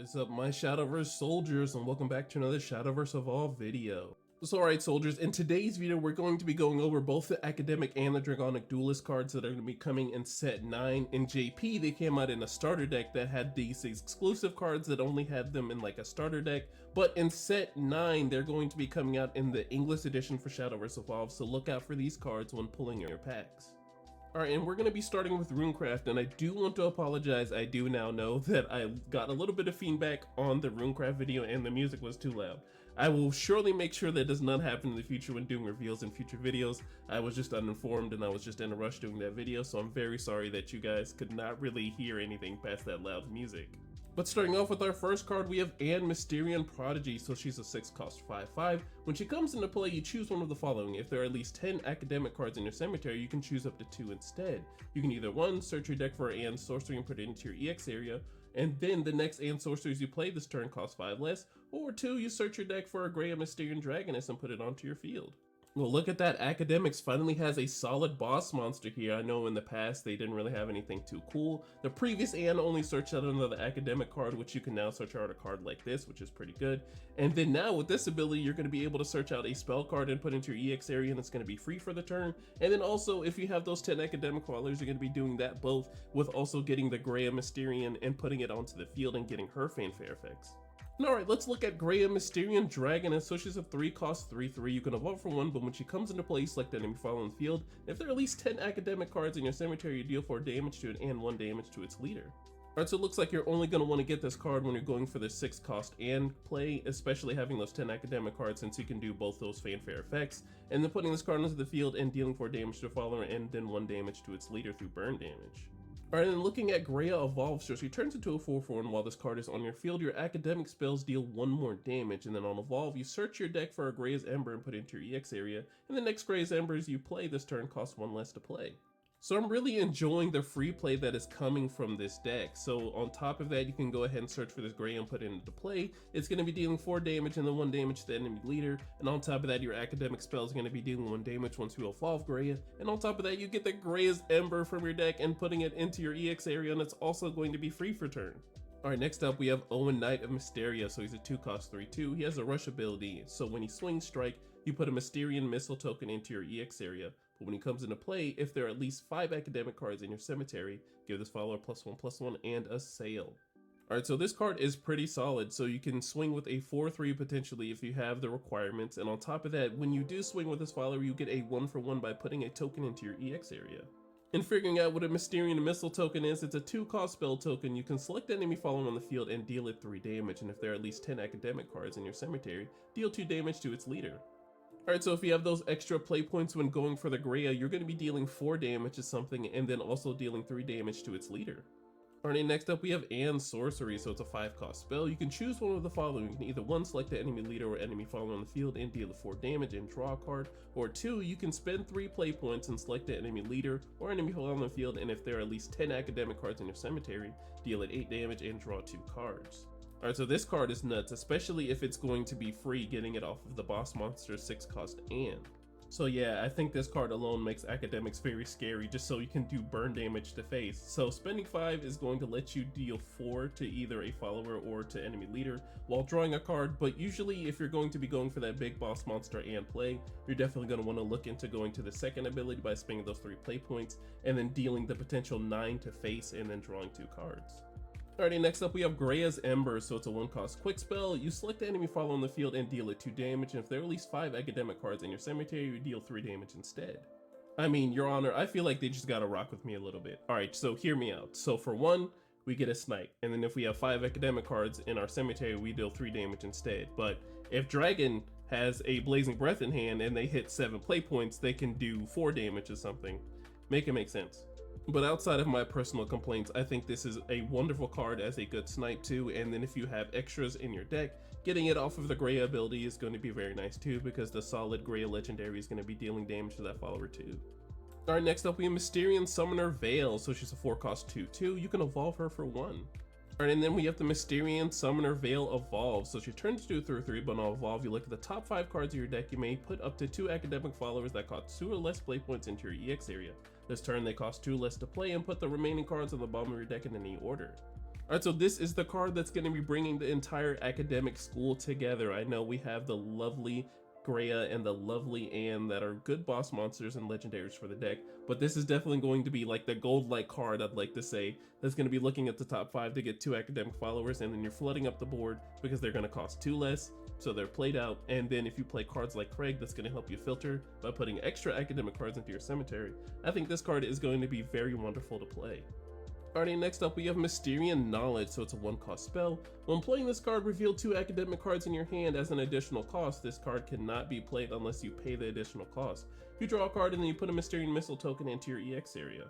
What is up, my Shadowverse soldiers, and welcome back to another Shadowverse Evolve video. So alright soldiers, in today's video we're going to be going over both the Academic and the Draconic Duelist cards that are going to be coming in set 9. In JP, they came out in a starter deck that had these exclusive cards that only had them in like a starter deck, but in set 9 they're going to be coming out in the English edition for Shadowverse Evolve, so look out for these cards when pulling your packs. Alright, and we're going to be starting with Runecraft, and I do want to apologize. I do now know that I got a little bit of feedback on the Runecraft video and the music was too loud. I will surely make sure that does not happen in the future when doing reveals in future videos. I was just uninformed and I was just in a rush doing that video, so I'm very sorry that you guys could not really hear anything past that loud music. But starting off with our first card, we have Anne Mysterian Prodigy. So she's a 6-cost 5/5. When she comes into play, you choose one of the following. If there are at least 10 academic cards in your cemetery, you can choose up to 2 instead. You can either 1, search your deck for Anne sorcery and put it into your EX area, and then the next Anne sorceries you play this turn cost 5 less, or 2, you search your deck for a Grey Mysterian Dragoness and put it onto your field. Well, look at that, Academics finally has a solid boss monster here. I know in the past they didn't really have anything too cool. The previous Anne only searched out another academic card, which you can now search out a card like this, which is pretty good. And then now with this ability, you're going to be able to search out a spell card and put into your EX area, and it's going to be free for the turn. And then also, if you have those 10 academic followers, you're going to be doing that both with also getting the Grey Mysterian and putting it onto the field and getting her fanfare effects. Alright, let's look at Grey Mysterian Dragoness. So she's a 3-cost 3/3. You can evolve for 1, but when she comes into play, you select an enemy follow on the field. If there are at least 10 academic cards in your cemetery, you deal 4 damage to it and 1 damage to its leader. Alright, so it looks like you're only going to want to get this card when you're going for the 6-cost and play, especially having those 10 academic cards, since you can do both those fanfare effects. And then putting this card into the field and dealing 4 damage to a follower and then 1 damage to its leader through burn damage. Alright, and looking at Greya Evolve, so she turns into a 4/4, and while this card is on your field, your academic spells deal 1 more damage, and then on Evolve, you search your deck for a Greya's Ember and put it into your EX area, and the next Greya's Embers you play this turn cost 1 less to play. So I'm really enjoying the free play that is coming from this deck. So on top of that, you can go ahead and search for this Grey and put it into play. It's going to be dealing 4 damage and then 1 damage to the enemy leader. And on top of that, your academic spell is going to be dealing 1 damage once you evolve Greya. And on top of that, you get the Greya's Ember from your deck and putting it into your EX area, and it's also going to be free for turn. Alright, next up we have Owen, Knight of Mysteria. So he's a 2-cost 3/2. He has a rush ability, so when he swings strike, you put a Mysterian Missile token into your EX area. But when he comes into play, if there are at least 5 academic cards in your cemetery, give this follower +1/+1 and a sail. Alright, so this card is pretty solid, so you can swing with a 4/3 potentially if you have the requirements, and on top of that, when you do swing with this follower, you get a 1/1 by putting a token into your EX area. And figuring out what a Mysterian Missile token is, it's a 2-cost spell token. You can select the enemy following on the field and deal it 3 damage, and if there are at least 10 academic cards in your cemetery, deal 2 damage to its leader. Alright, so if you have those extra play points when going for the Greya, you're going to be dealing 4 damage to something and then also dealing 3 damage to its leader. Alright, next up we have Anne Sorcery, so it's a 5-cost spell. You can choose one of the following. You can either 1, select the enemy leader or enemy follower on the field and deal 4 damage and draw a card, or 2, you can spend 3 play points and select the enemy leader or enemy follower on the field, and if there are at least 10 academic cards in your cemetery, deal 8 damage and draw 2 cards. Alright, so this card is nuts, especially if it's going to be free getting it off of the boss monster 6-cost Anne. So yeah, I think this card alone makes Academics very scary just so you can do burn damage to face. So spending 5 is going to let you deal 4 to either a follower or to enemy leader while drawing a card, but usually if you're going to be going for that big boss monster and play, you're definitely going to want to look into going to the second ability by spending those 3 play points and then dealing the potential 9 to face and then drawing 2 cards. Alrighty, next up we have Greya's Ember, so it's a 1-cost quick spell. You select the enemy follower on the field and deal it 2 damage, and if there are at least 5 academic cards in your cemetery, you deal 3 damage instead. I mean, Your Honor, I feel like they just gotta rock with me a little bit. Alright, so hear me out. So for 1, we get a snipe, and then if we have 5 academic cards in our cemetery, we deal 3 damage instead. But if Dragon has a Blazing Breath in hand and they hit 7 play points, they can do 4 damage or something. Make it make sense. But outside of my personal complaints, I think this is a wonderful card as a good snipe too, and then if you have extras in your deck, getting it off of the Greya ability is going to be very nice too, because the solid Greya legendary is going to be dealing damage to that follower too. Alright, next up we have Mysterian Summoner Veil, so she's a 4-cost 2/2, you can evolve her for 1. Alright, and then we have the Mysterian Summoner Veil Evolve. So she turns to a 3/3, but on Evolve, you look at the top 5 cards of your deck. You may put up to 2 academic followers that cost 2 or less play points into your EX area. This turn, they cost 2 less to play, and put the remaining cards on the bottom of your deck in any order. Alright, so this is the card that's going to be bringing the entire academic school together. I know we have the lovely Greya and the lovely Anne that are good boss monsters and legendaries for the deck, but this is definitely going to be like the gold-like card, I'd like to say, that's going to be looking at the top 5 to get 2 academic followers, and then you're flooding up the board because they're going to cost 2 less, so they're played out. And then if you play cards like Craig, that's going to help you filter by putting extra academic cards into your cemetery. I think this card is going to be very wonderful to play. Alrighty, next up we have Mysterian Knowledge, so it's a 1-cost spell. When playing this card, reveal 2 academic cards in your hand as an additional cost. This card cannot be played unless you pay the additional cost. You draw a card and then you put a Mysterian Missile token into your EX area.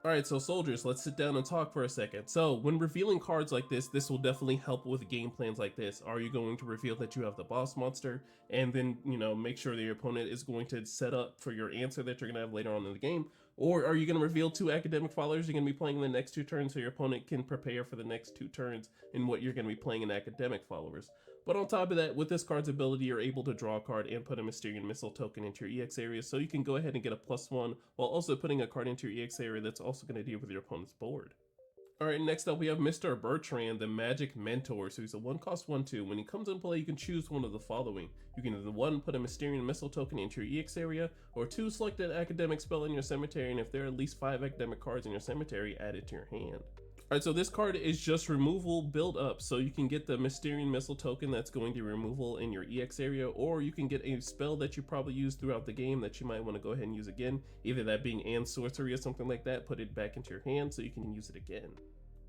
Alright, so soldiers, let's sit down and talk for a second. So, when revealing cards like this will definitely help with game plans like this. Are you going to reveal that you have the boss monster, and then, make sure that your opponent is going to set up for your answer that you're going to have later on in the game? Or are you going to reveal 2 academic followers you're going to be playing in the next 2 turns so your opponent can prepare for the next 2 turns in what you're going to be playing in academic followers? But on top of that, with this card's ability, you're able to draw a card and put a Mysterian Missile token into your EX area, so you can go ahead and get a +1 while also putting a card into your EX area that's also going to deal with your opponent's board. Alright, next up we have Mr. Bertrand, the Magic Mentor. So he's a 1-cost 1/2. When he comes into play, you can choose one of the following. You can either 1, put a Mysterian Missile token into your EX area, or 2, select an academic spell in your cemetery, and if there are at least 5 academic cards in your cemetery, add it to your hand. Alright, so this card is just removal build up, so you can get the Mysterian Missile token that's going to removal in your EX area, or you can get a spell that you probably use throughout the game that you might want to go ahead and use again, either that being Anne's Sorcery or something like that, put it back into your hand so you can use it again.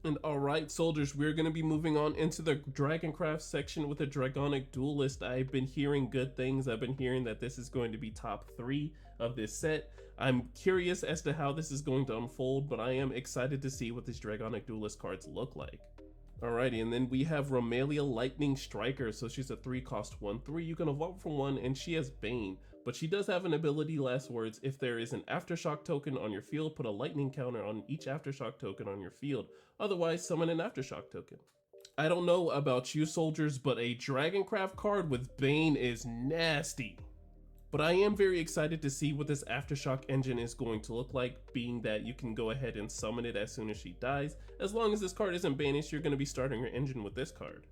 And alright soldiers, we're going to be moving on into the Dragoncraft section with the Draconic Duelist. I've been hearing good things. I've been hearing that this is going to be top 3 of this set. I'm curious as to how this is going to unfold, but I am excited to see what these Draconic Duelist cards look like. Alrighty, and then we have Romalia Lightning Striker. So she's a 3-cost 1/3. You can evolve from 1, and she has Bane, but she does have an ability, last words. If there is an Aftershock token on your field, put a lightning counter on each Aftershock token on your field. Otherwise, summon an Aftershock token. I don't know about you soldiers, but a Dragoncraft card with Bane is nasty. But I am very excited to see what this Aftershock engine is going to look like, being that you can go ahead and summon it as soon as she dies. As long as this card isn't banished, you're going to be starting your engine with this card.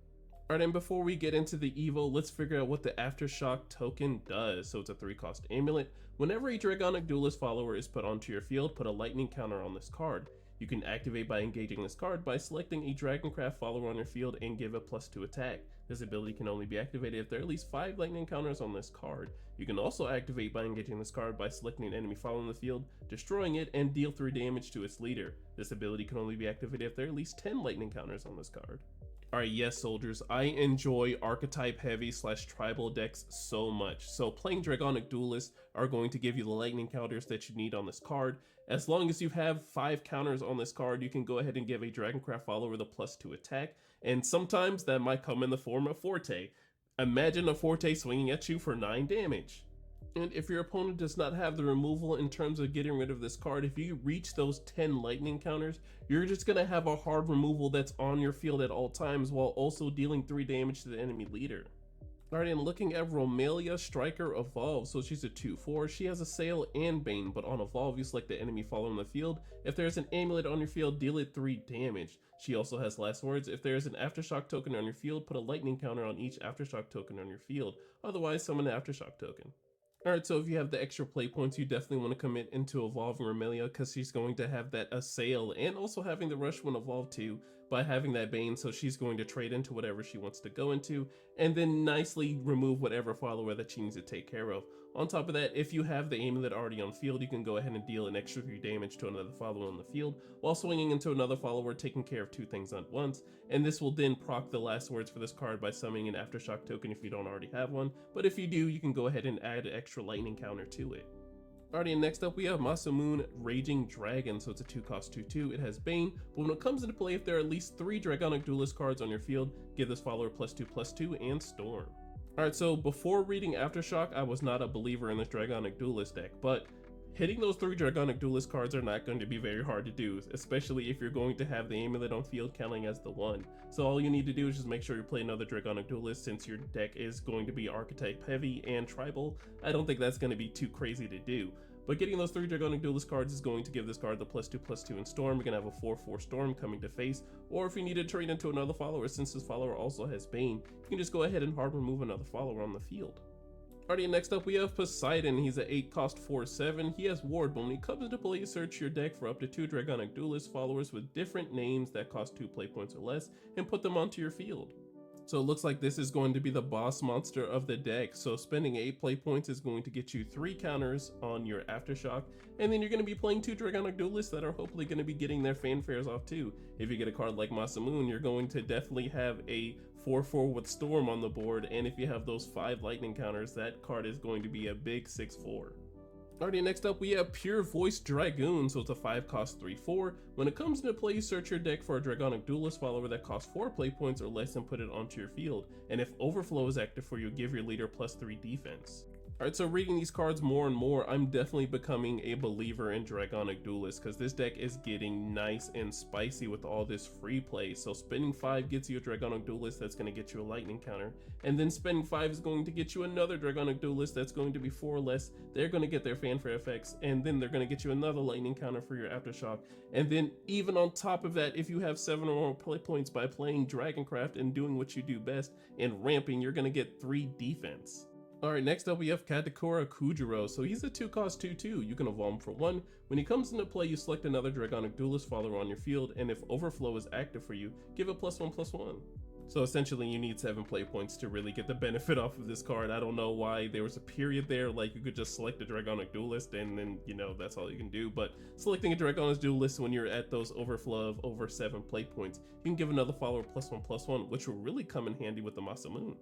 Alright, and before we get into the Evo, let's figure out what the Aftershock token does. So it's a 3-cost amulet. Whenever a Draconic Duelist follower is put onto your field, put a lightning counter on this card. You can activate by engaging this card by selecting a Dragoncraft follower on your field and give a +2 attack. This ability can only be activated if there are at least 5 lightning counters on this card. You can also activate by engaging this card by selecting an enemy follower on the field, destroying it, and deal 3 damage to its leader. This ability can only be activated if there are at least 10 lightning counters on this card. Alright, yes soldiers, I enjoy archetype heavy / tribal decks so much. So playing Draconic Duelists are going to give you the lightning counters that you need on this card. As long as you have 5 counters on this card, you can go ahead and give a Dragoncraft follower the +2 attack, and sometimes that might come in the form of Forte. Imagine a Forte swinging at you for 9 damage. And if your opponent does not have the removal in terms of getting rid of this card, if you reach those 10 lightning counters, you're just going to have a hard removal that's on your field at all times while also dealing 3 damage to the enemy leader. Alright, and looking at Romalia Striker Evolve, so she's a 2/4. She has Assail and Bane, but on Evolve you select the enemy follower on the field. If there's an amulet on your field, deal it 3 damage. She also has last words. If there is an Aftershock token on your field, put a lightning counter on each Aftershock token on your field. Otherwise, summon an Aftershock token. Alright, so if you have the extra play points, you definitely want to commit into evolving Romalia because she's going to have that Assail and also having the Rush when evolved too by having that Bane, so she's going to trade into whatever she wants to go into and then nicely remove whatever follower that she needs to take care of. On top of that, if you have the amulet already on field, you can go ahead and deal an extra 3 damage to another follower on the field while swinging into another follower, taking care of 2 things at once, and this will then proc the last words for this card by summoning an Aftershock token if you don't already have one, but if you do, you can go ahead and add an extra lightning counter to it. Alrighty, and next up we have Masamune Raging Dragon, so it's a 2-cost 2/2. It has Bane, but when it comes into play, if there are at least 3 Draconic Duelist cards on your field, give this follower +2/+2 and Storm. Alright, so before reading Aftershock, I was not a believer in this Draconic Duelist deck, but hitting those 3 Draconic Duelist cards are not going to be very hard to do, especially if you're going to have the amulet on field counting as the 1. So all you need to do is just make sure you play another Draconic Duelist since your deck is going to be archetype heavy and tribal. I don't think that's going to be too crazy to do. But getting those 3 Draconic Duelist cards is going to give this card the +2/+2 in Storm. You're going to have a 4/4 Storm coming to face, or if you need to trade into another follower, since this follower also has Bane, you can just go ahead and hard remove another follower on the field. Alrighty, next up we have Poseidon. He's an 8 cost 4/7. He has Ward, but when he comes into play, you search your deck for up to 2 Draconic Duelist followers with different names that cost 2 play points or less, and put them onto your field. So it looks like this is going to be the boss monster of the deck. So spending 8 play points is going to get you 3 counters on your Aftershock, and then you're going to be playing 2 Draconic Duelists that are hopefully going to be getting their fanfares off too. If you get a card like Masamune, you're going to definitely have a 4/4 with Storm on the board, and if you have those 5 lightning counters, that card is going to be a big 6/4. Alrighty, next up we have Pure Voice Dragoon, so it's a 5 cost 3/4. When it comes into play, you search your deck for a Draconic Duelist follower that costs 4 play points or less and put it onto your field, and if Overflow is active for you, give your leader +3 defense. Alright, so reading these cards more and more, I'm definitely becoming a believer in Draconic Duelist, because this deck is getting nice and spicy with all this free play. So spending 5 gets you a Draconic Duelist that's going to get you a lightning counter, and then spending 5 is going to get you another Draconic Duelist that's going to be 4 or less. They're going to get their fanfare effects, and then they're going to get you another lightning counter for your Aftershock. And then even on top of that, if you have 7 or more play points by playing Dragoncraft and doing what you do best and ramping, you're going to get 3 defense. Alright, next up we have Katakura Kujiro. So he's a 2 cost 2/2. You can evolve him for 1. When he comes into play, you select another Draconic Duelist follower on your field, and if Overflow is active for you, give it +1/+1. So essentially you need 7 play points to really get the benefit off of this card. I don't know why there was a period there, like you could just select a Draconic Duelist and then, you know, that's all you can do. But selecting a Draconic Duelist when you're at those overflow of over 7 play points, you can give another follower +1/+1, which will really come in handy with the Masamune.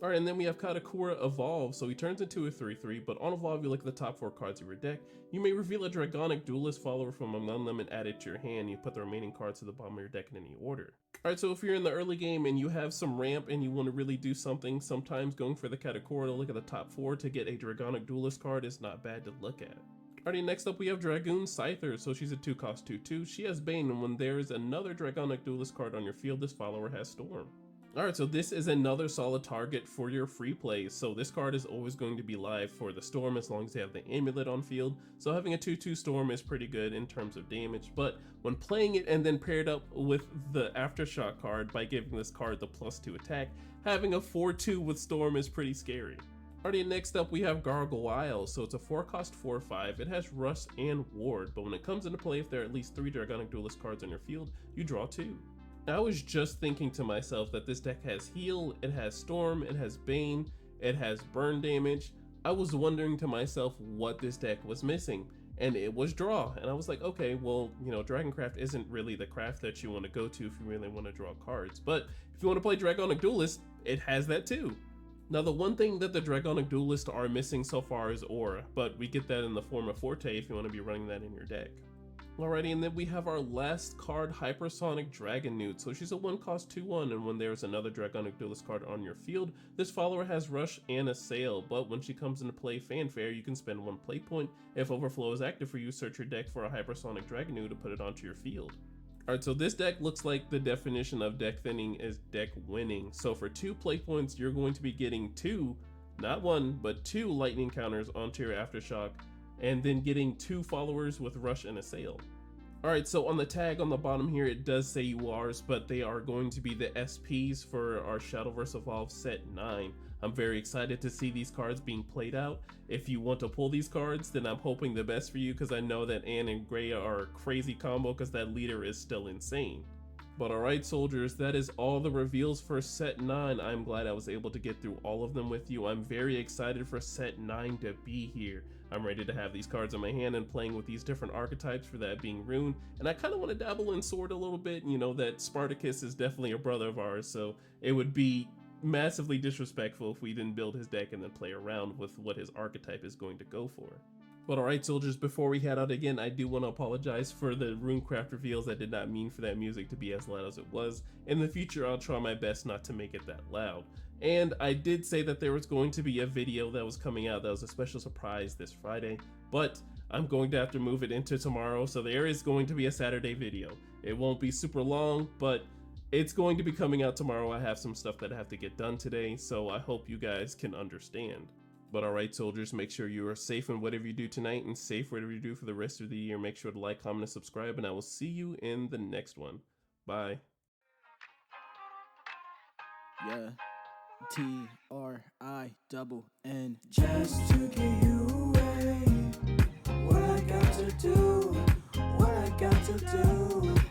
Alright, and then we have Katakura Evolve. So he turns into a 3/3, but on Evolve, you look at the top 4 cards of your deck. You may reveal a Draconic Duelist follower from among them and add it to your hand. You put the remaining cards to the bottom of your deck in any order. Alright, so if you're in the early game and you have some ramp and you want to really do something, sometimes going for the Katakura to look at the top 4 to get a Draconic Duelist card is not bad to look at. Alrighty, next up we have Dragoon Scyther. So she's a 2 cost 2/2. She has Bane, and when there is another Draconic Duelist card on your field, this follower has Storm. Alright, so this is another solid target for your free plays. So this card is always going to be live for the Storm as long as they have the amulet on field. So having a 2/2 Storm is pretty good in terms of damage, but when playing it and then paired up with the Aftershock card by giving this card the +2 attack, having a 4/2 with Storm is pretty scary. Alrighty, next up we have Gargoyle. So it's a 4 cost 4/5. It has Rush and Ward, but when it comes into play, if there are at least 3 Draconic Duelist cards on your field, you draw 2. I was just thinking to myself that this deck has heal, it has Storm, it has Bane, it has burn damage. I was wondering to myself what this deck was missing, and it was draw. And I was like, okay, well, you know, Dragoncraft isn't really the craft that you want to go to if you really want to draw cards. But if you want to play Draconic Duelist, it has that too. Now, the one thing that the Draconic Duelists are missing so far is Aura, but we get that in the form of Forte if you want to be running that in your deck. Alrighty, and then we have our last card, Hypersonic Dragon Newt. So she's a 1 cost 2/1, and when there's another Draconic Duelist card on your field, this follower has Rush and Assail, but when she comes into play fanfare, you can spend 1 play point. If Overflow is active for you, search your deck for a Hypersonic Dragon Newt to put it onto your field. Alright, so this deck looks like the definition of deck thinning is deck winning. So for 2 play points, you're going to be getting 2, not 1, but 2 lightning counters onto your Aftershock, and then getting 2 followers with Rush and Assail. Alright, so on the tag on the bottom here, it does say URs, but they are going to be the SPs for our Shadowverse Evolve Set 9. I'm very excited to see these cards being played out. If you want to pull these cards, then I'm hoping the best for you, because I know that Anne and Gray are a crazy combo because that leader is still insane. But alright soldiers, that is all the reveals for Set 9. I'm glad I was able to get through all of them with you. I'm very excited for Set 9 to be here. I'm ready to have these cards in my hand and playing with these different archetypes, for that being Rune. And I kind of want to dabble in Sword a little bit. You know that Spartacus is definitely a brother of ours, so it would be massively disrespectful if we didn't build his deck and then play around with what his archetype is going to go for. But alright soldiers, before we head out again, I do want to apologize for the Runecraft reveals. I did not mean for that music to be as loud as it was. In the future, I'll try my best not to make it that loud. And I did say that there was going to be a video that was coming out that was a special surprise this Friday, but I'm going to have to move it into tomorrow, so there is going to be a Saturday video. It won't be super long, but it's going to be coming out tomorrow. I have some stuff that I have to get done today, so I hope you guys can understand. But all right, soldiers, make sure you are safe in whatever you do tonight and safe whatever you do for the rest of the year. Make sure to like, comment, and subscribe, and I will see you in the next one. Bye. Yeah. TRINN. Just to get you away. What I got to do, what I got to do.